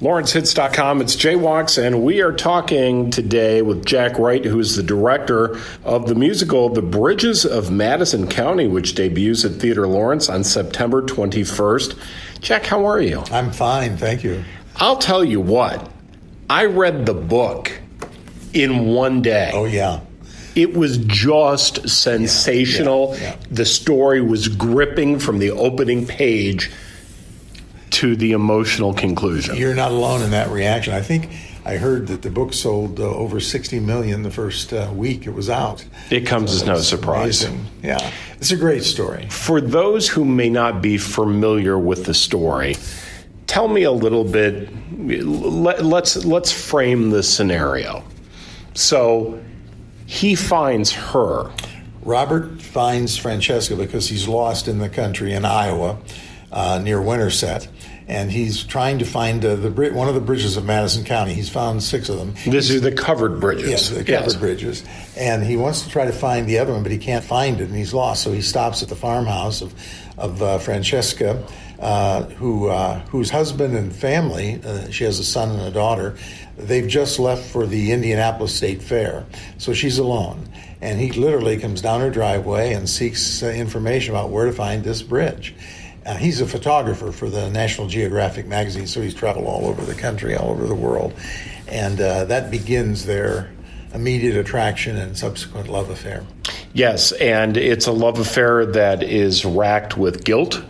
LawrenceHits.com, it's Jaywalks, and we are talking today with Jack Wright, who is the director of the musical The Bridges of Madison County, which debuts at Theater Lawrence on September 21st. Jack, how are you? I'm fine, thank you. I'll tell you what, I read the book in one day. Oh, yeah. It was just sensational. Yeah. The story was gripping from the opening page to the emotional conclusion. You're not alone in that reaction. I think I heard that the book sold over 60 million the first week it was out. It comes as no surprise. Amazing. Yeah, it's a great story. For those who may not be familiar with the story, tell me a little bit. Let's frame the scenario. So he finds her. Robert finds Francesca because he's lost in the country in Iowa, near Winterset. And he's trying to find one of the bridges of Madison County. He's found 6 of them. These are the covered bridges. Yes, the covered bridges. And he wants to try to find the other one, but he can't find it, and he's lost. So he stops at the farmhouse of Francesca, whose husband and family, she has a son and a daughter, they've just left for the Indianapolis State Fair. So she's alone. And he literally comes down her driveway and seeks information about where to find this bridge. He's a photographer for the National Geographic magazine, so he's traveled all over the country, all over the world. And that begins their immediate attraction and subsequent love affair. Yes, and it's a love affair that is racked with guilt.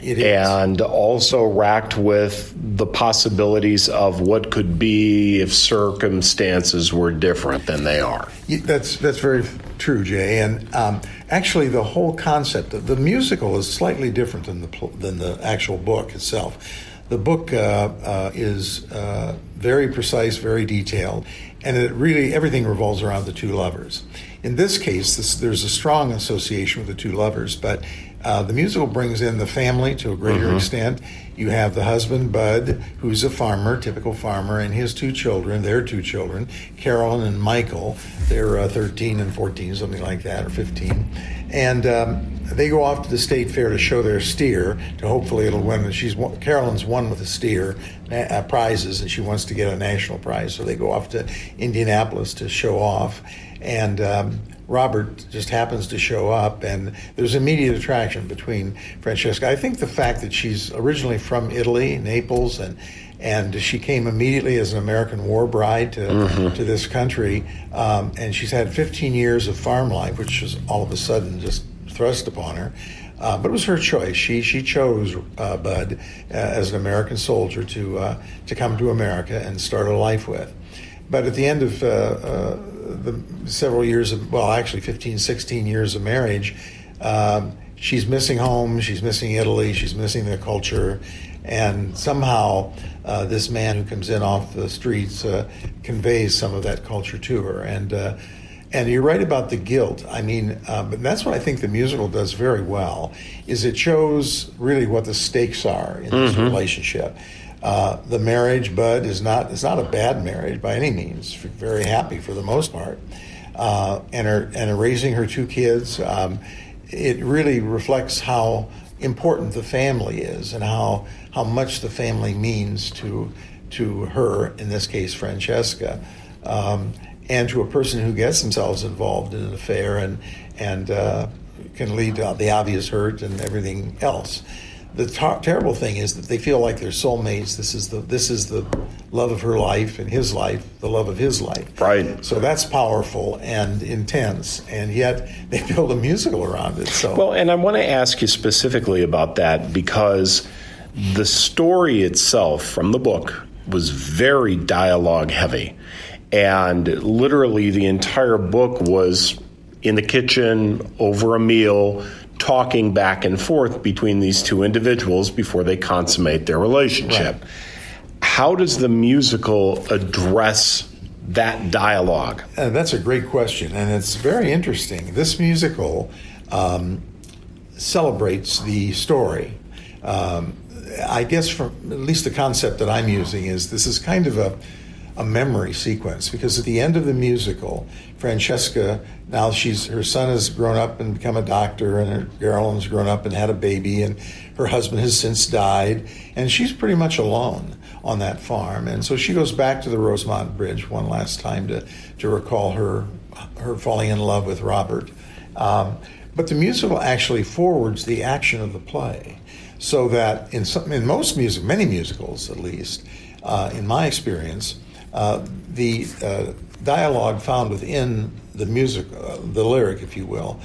It is. And also racked with the possibilities of what could be if circumstances were different than they are. That's very true, Jay. And actually, the whole concept of the musical is slightly different than the actual book itself. The book is very precise, very detailed, and everything revolves around the 2 lovers. In this case, there's a strong association with the 2 lovers, but the musical brings in the family to a greater extent. You have the husband, Bud, who's a farmer, typical farmer, and his 2 children, their 2 children, Carolyn and Michael. They're 13 and 14, something like that, or 15. And they go off to the state fair to show their steer, to hopefully it'll win. Carolyn's won with the steer prizes, and she wants to get a national prize. So they go off to Indianapolis to show off. And Robert just happens to show up, and there's immediate attraction between Francesca. I think the fact that she's originally from Italy, Naples, and she came immediately as an American war bride to this country, and she's had 15 years of farm life, which is all of a sudden just thrust upon her. But it was her choice. She chose Bud as an American soldier to come to America and start a life with. But at the end of the several years of, 15, 16 years of marriage, she's missing home, she's missing Italy, she's missing their culture, and somehow this man who comes in off the streets conveys some of that culture to her. And you're right about the guilt. I mean, but that's what I think the musical does very well, is it shows really what the stakes are in this relationship. The marriage, Bud, it's not a bad marriage by any means. Very happy for the most part, and raising her 2 kids. It really reflects how important the family is, and how much the family means to her, in this case, Francesca, and to a person who gets themselves involved in an affair and can lead to the obvious hurt and everything else. The terrible thing is that they feel like they're soulmates. This is the love of her life, and his life, the love of his life. Right. So that's powerful and intense, and yet they build a musical around it. So well, and I want to ask you specifically about that, because the story itself from the book was very dialogue heavy, and literally the entire book was in the kitchen over a meal, talking back and forth between these 2 individuals before they consummate their relationship. Right. How does the musical address that dialogue? That's a great question, and it's very interesting. This musical celebrates the story. I guess from at least the concept that I'm using is this is kind of a memory sequence, because at the end of the musical, Francesca, now her son has grown up and become a doctor, and Carolyn's grown up and had a baby, and her husband has since died, and she's pretty much alone. on that farm. And so she goes back to the Rosemont Bridge one last time to recall her falling in love with Robert. But the musical actually forwards the action of the play, so that in many musicals, at least, in my experience, the dialogue found within the music, the lyric, if you will,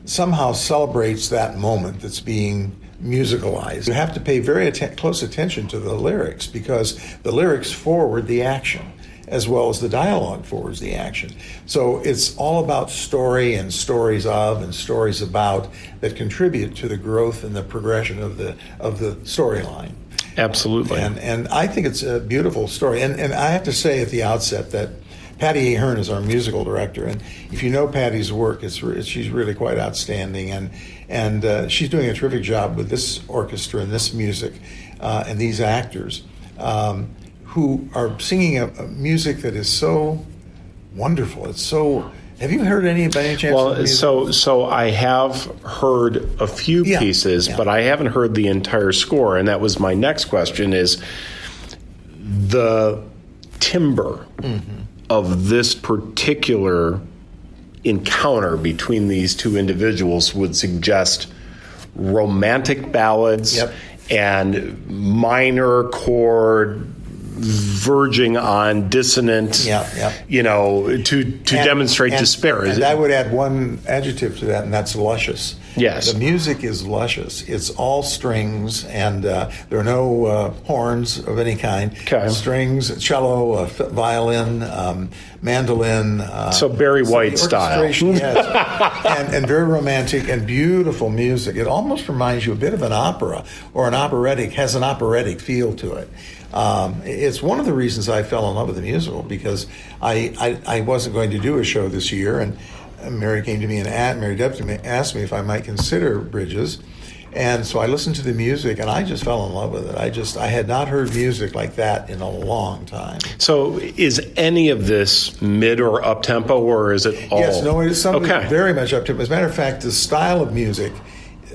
somehow celebrates that moment that's being musicalized. You have to pay very close attention to the lyrics, because the lyrics forward the action as well as the dialogue forwards the action. So it's all about story and stories of and stories about that contribute to the growth and the progression of the storyline. Absolutely. And I think it's a beautiful story. And I have to say at the outset that Patty Ahern is our musical director, and if you know Patty's work, she's really quite outstanding, and she's doing a terrific job with this orchestra and this music and these actors who are singing a music that is so wonderful. It's so. Have you heard any by any chance? Well, so I have heard a few pieces, but I haven't heard the entire score, and that was my next question: is the timbre of this particular encounter between these two individuals would suggest romantic ballads and minor chord verging on dissonant, to demonstrate despair. And I would add one adjective to that, and that's luscious. Yes. The music is luscious. It's all strings, and there are no horns of any kind. Okay. Strings, cello, violin, mandolin. So Barry White style. Yes. and very romantic and beautiful music. It almost reminds you a bit of an opera, or has an operatic feel to it. It's one of the reasons I fell in love with the musical, because I wasn't going to do a show this year, and Mary came to me and Mary Debson asked me if I might consider Bridges, and so I listened to the music and I just fell in love with it. I had not heard music like that in a long time. So is any of this mid or up tempo, or is it all? Yes, no, it is something very much up tempo. As a matter of fact, the style of music,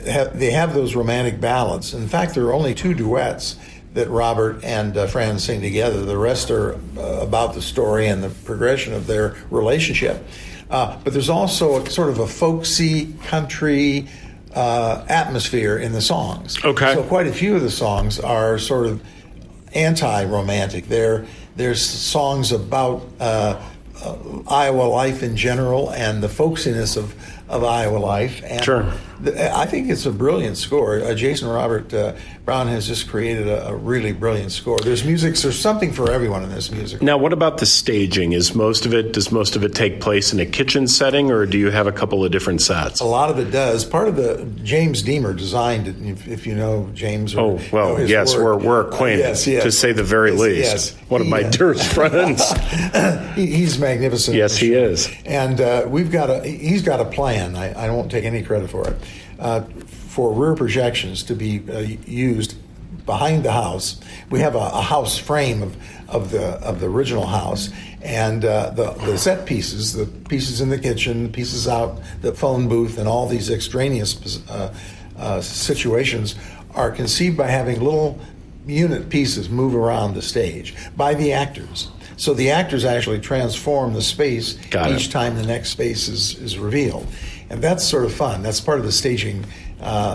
they have those romantic ballads. In fact, there are only 2 duets that Robert and Fran sing together. The rest are about the story and the progression of their relationship. But there's also a sort of a folksy country atmosphere in the songs. Okay. So quite a few of the songs are sort of anti-romantic. There's songs about Iowa life in general and the folksiness of Iowa life. And sure. I think it's a brilliant score. Jason Robert Brown has just created a really brilliant score. There's something for everyone in this music. Now, what about the staging? Does most of it take place in a kitchen setting, or do you have a couple of different sets? A lot of it does. Part of James Deemer designed it, if you know James. Yes, work. we're acquainted, yes. to say the very least. Yes. One of my dearest friends. He's magnificent. Yes, he is. And he's got a plan. I won't take any credit for it. For rear projections to be used behind the house. We have a house frame of the original house, and the set pieces, the pieces in the kitchen, the pieces out, the phone booth, and all these extraneous situations are conceived by having little unit pieces move around the stage by the actors. So the actors actually transform the space each time the next space is revealed. And that's sort of fun. That's part of the staging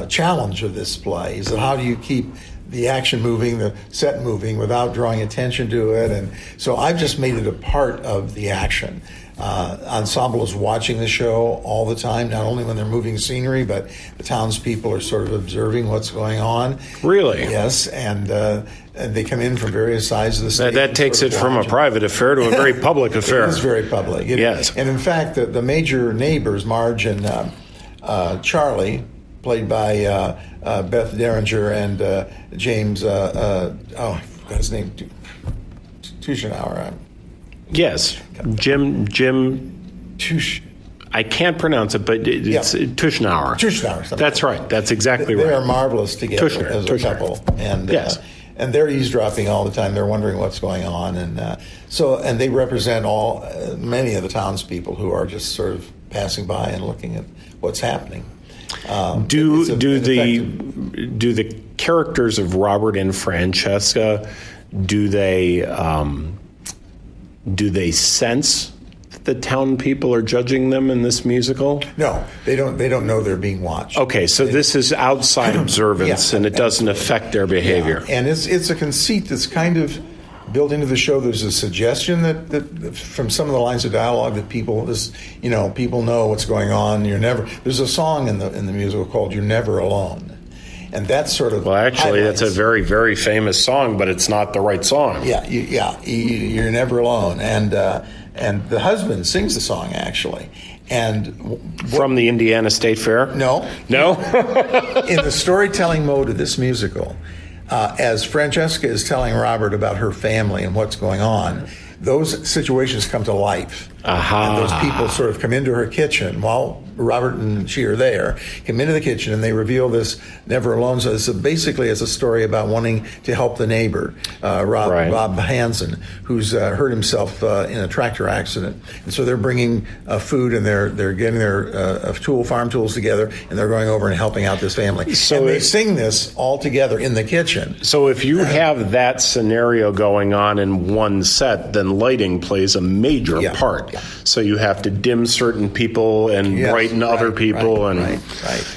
challenge of this play, is that how do you keep the action moving, the set moving, without drawing attention to it. And so I've just made it a part of the action. Ensemble is watching the show all the time, not only when they're moving scenery, but the townspeople are sort of observing what's going on. Really? Yes, and they come in from various sides of the stage. That takes it from a private affair to a very public affair. It is very public. Yes. And in fact, the major neighbors, Marge and Charlie, played by Beth Derringer and James, I forgot his name, Tuschenauer. Yes, Jim. Tusch. I can't pronounce it, but it's Tuschenauer. Tuschenauer. That's right. That's exactly right. They are marvelous together as a couple, and yes. And they're eavesdropping all the time. They're wondering what's going on, and they represent many of the townspeople who are just sort of passing by and looking at what's happening. Do the characters of Robert and Francesca do they sense that the town people are judging them in this musical? No, they don't. They don't know they're being watched. Okay, so this is outside observance, and it doesn't affect their behavior. Yeah. And it's a conceit that's kind of built into the show. There's a suggestion that from some of the lines of dialogue that people know what's going on. There's a song in the musical called "You're Never Alone." And that's sort of actually, highlights. That's a very, very famous song, but it's not the right song. You're never alone, and the husband sings the song actually, and from the Indiana State Fair. No. In the storytelling mode of this musical, as Francesca is telling Robert about her family and what's going on, those situations come to life. And those people sort of come into her kitchen while Robert and she are there, come into the kitchen, and they reveal this Never Alone. So it's basically it's a story about wanting to help the neighbor, Bob Hansen, who's hurt himself in a tractor accident. And so they're bringing food, and they're getting their farm tools together, and they're going over and helping out this family. So and they sing this all together in the kitchen. So if you have that scenario going on in one set, then lighting plays a major part. Yeah. So you have to dim certain people and brighten other people.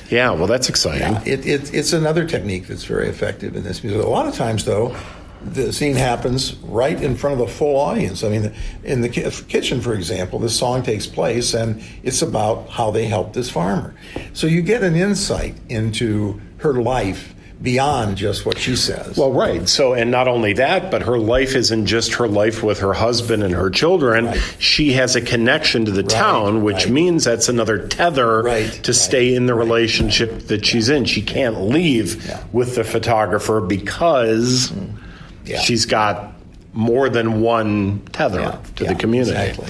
Yeah, well, that's exciting. Yeah. It's another technique that's very effective in this music. A lot of times, though, the scene happens right in front of a full audience. I mean, in the kitchen, for example, this song takes place, and it's about how they help this farmer. So you get an insight into her life beyond just what she says. Well, right. So, and not only that, but her life isn't just her life with her husband and her children. Right. She has a connection to the town, which means that's another tether to stay in the relationship that she's in. She can't leave with the photographer because she's got more than one tether to the community. Exactly.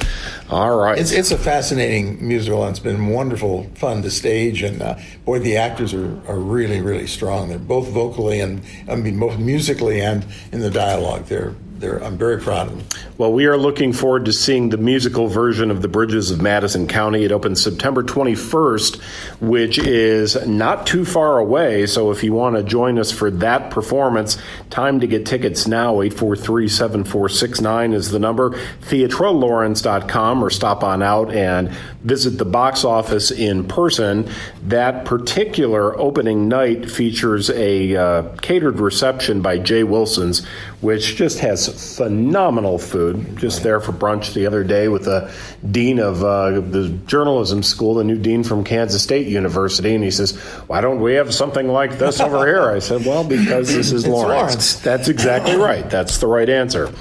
All right. It's a fascinating musical, and it's been wonderful fun to stage. And boy, the actors are really, really strong. They're both vocally and both musically and in the dialogue. I'm very proud of them. Well, we are looking forward to seeing the musical version of The Bridges of Madison County. It opens September 21st, which is not too far away. So if you want to join us for that performance, time to get tickets now. 843-7469 is the number. TheatralLawrence.com, or stop on out and visit the box office in person. That particular opening night features a catered reception by Jay Wilson's, which just has phenomenal food. Just there for brunch the other day with the dean of the journalism school, the new dean from Kansas State University, and he says, "Why don't we have something like this over here?" I said, "Well, because this is Lawrence." That's exactly right. That's the right answer.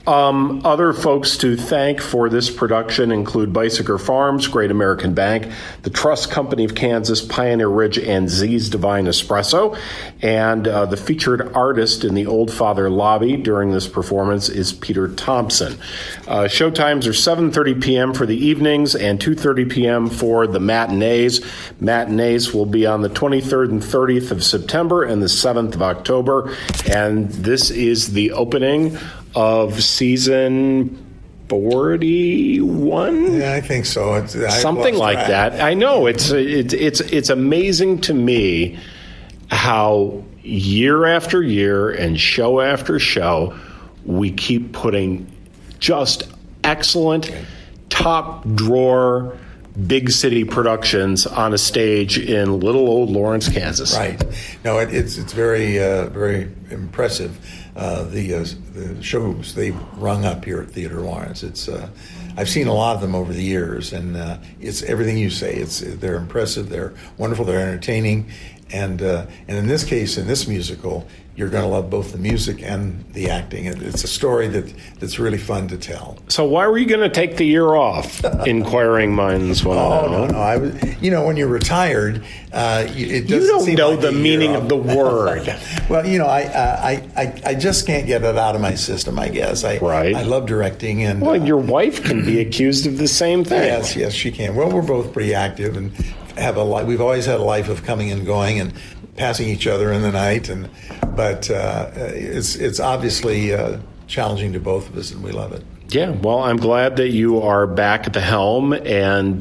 Other folks to thank for this production include Bicycle Farms, Great American Bank, the Trust Company of Kansas, Pioneer Ridge, and Z's Divine Espresso. And the featured artist in the Old Father lobby during this performance is Peter Thompson. Showtimes are 7:30 p.m. for the evenings and 2:30 p.m. for the matinees. Matinees will be on the 23rd and 30th of September and the 7th of October. And this is the opening of season 41. Yeah, I think so. It's something like that. I know it's amazing to me how year after year and show after show we keep putting just excellent, top drawer, big city productions on a stage in little old Lawrence, Kansas. Right. No, it's very very impressive. The shows they've rung up here at Theater Lawrence. It's I've seen a lot of them over the years, and it's everything you say. They're impressive. They're wonderful. They're entertaining, and in this case, in this musical, you're going to love both the music and the acting. It's a story that's really fun to tell. So why were you going to take the year off? Inquiring minds want to know. No. I was, when you're retired, it doesn't you don't seem know like the meaning of the word. Well, I just can't get it out of my system, I guess. I love directing, and your wife can be accused of the same thing. Yes, she can. Well, we're both pretty active and have a life. We've always had a life of coming and going and passing each other in the night, but it's obviously challenging to both of us, and we love it. Yeah, well, I'm glad that you are back at the helm, and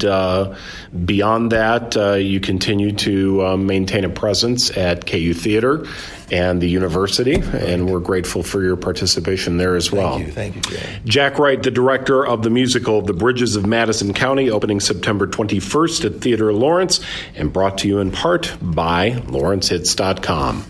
beyond that, you continue to maintain a presence at KU Theater and the university, and we're grateful for your participation there as well. Thank you, Jay. Jack Wright, the director of the musical The Bridges of Madison County, opening September 21st at Theater Lawrence, and brought to you in part by LawrenceHits.com.